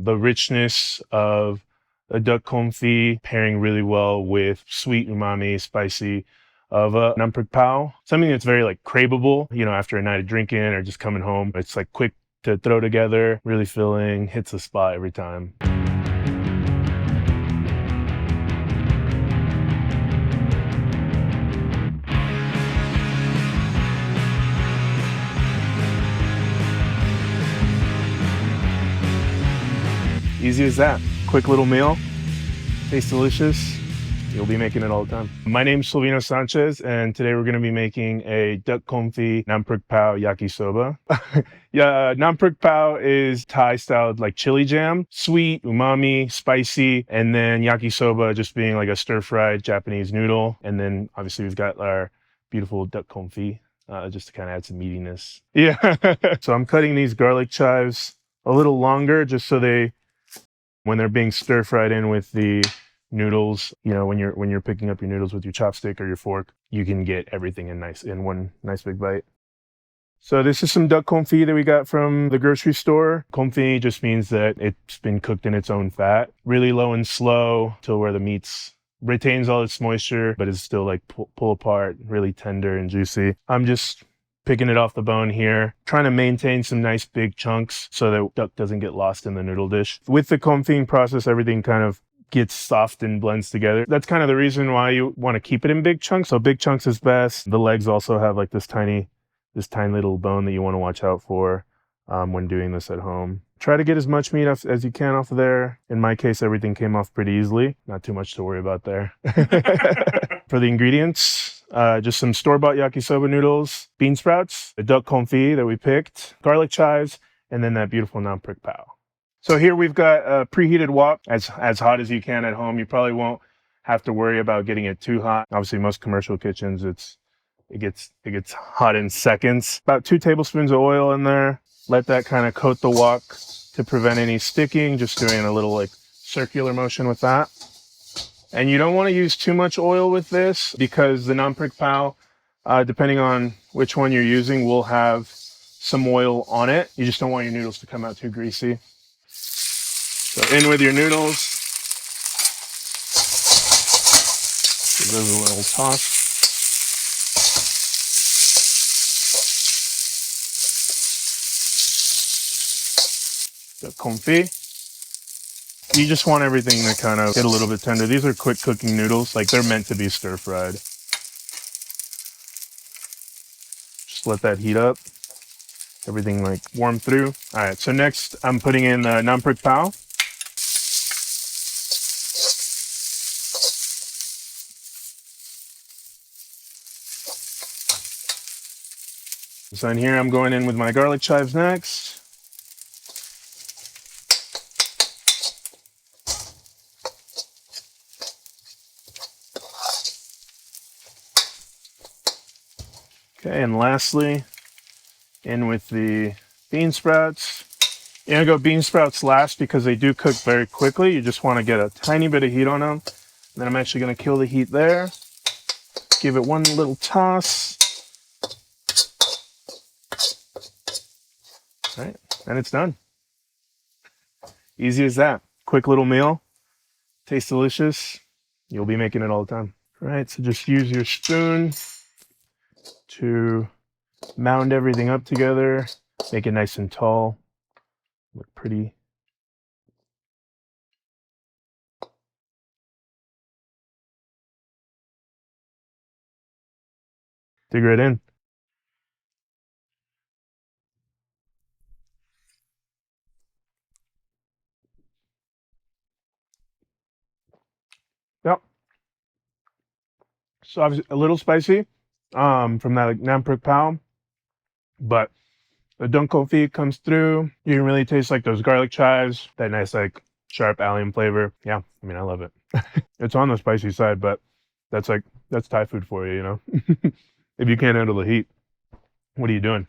The richness of a duck confit pairing really well with sweet umami, spicy of a naan prik pao. Something that's very like craveable, you know, after a night of drinking or just coming home. It's like quick to throw together, really filling, hits the spot every time. Easy as that. Quick little meal, tastes delicious. You'll be making it all the time. My name's Silvino Sanchez, and today we're gonna be making a duck confit naan prik pao yakisoba. Yeah, naan prik pao is Thai-styled like chili jam, sweet, umami, spicy, and then yakisoba just being like a stir-fried Japanese noodle. And then obviously we've got our beautiful duck confit, just to kind of add some meatiness. Yeah. So I'm cutting these garlic chives a little longer just so when they're being stir-fried in with the noodles, you know, when you're picking up your noodles with your chopstick or your fork, you can get everything in one nice big bite. So this is some duck confit that we got from the grocery store. Confit just means that it's been cooked in its own fat, really low and slow till where the meat retains all its moisture, but is still like pull apart, really tender and juicy. I'm just picking it off the bone here, trying to maintain some nice big chunks so that duck doesn't get lost in the noodle dish. With the confit process, everything kind of gets soft and blends together. That's kind of the reason why you want to keep it in big chunks. So big chunks is best. The legs also have like this tiny little bone that you want to watch out for when doing this at home. Try to get as much meat as you can off of there. In my case, everything came off pretty easily. Not too much to worry about there. For the ingredients, just some store-bought yakisoba noodles, bean sprouts, the duck confit that we picked, garlic chives, and then that beautiful naan prik pao. So here we've got a preheated wok, as hot as you can at home. You probably won't have to worry about getting it too hot. Obviously, most commercial kitchens, it gets hot in seconds. About 2 tablespoons of oil in there. Let that kind of coat the wok to prevent any sticking, just doing a little like circular motion with that. And you don't want to use too much oil with this because the naan prik pao, depending on which one you're using, will have some oil on it. You just don't want your noodles to come out too greasy. So in with your noodles. Give those a little toss. The confit. You just want everything to kind of get a little bit tender. These are quick cooking noodles, like they're meant to be stir fried. Just let that heat up. Everything like warm through. All right, so next I'm putting in the naan prik pao. So in here I'm going in with my garlic chives next. Okay, and lastly, in with the bean sprouts. You're gonna go bean sprouts last because they do cook very quickly. You just want to get a tiny bit of heat on them. And then I'm actually gonna kill the heat there. Give it one little toss. All right, and it's done. Easy as that. Quick little meal. Tastes delicious. You'll be making it all the time. All right, so just use your spoon to mound everything up together, make it nice and tall, look pretty. Dig right in. Yep. So obviously a little spicy from that like, naan prik pao, but the duck confit comes through. You can really taste like those garlic chives, that nice like sharp allium flavor. Yeah, I mean I love it. It's on the spicy side, but that's Thai food for you, you know. If you can't handle the heat, what are you doing?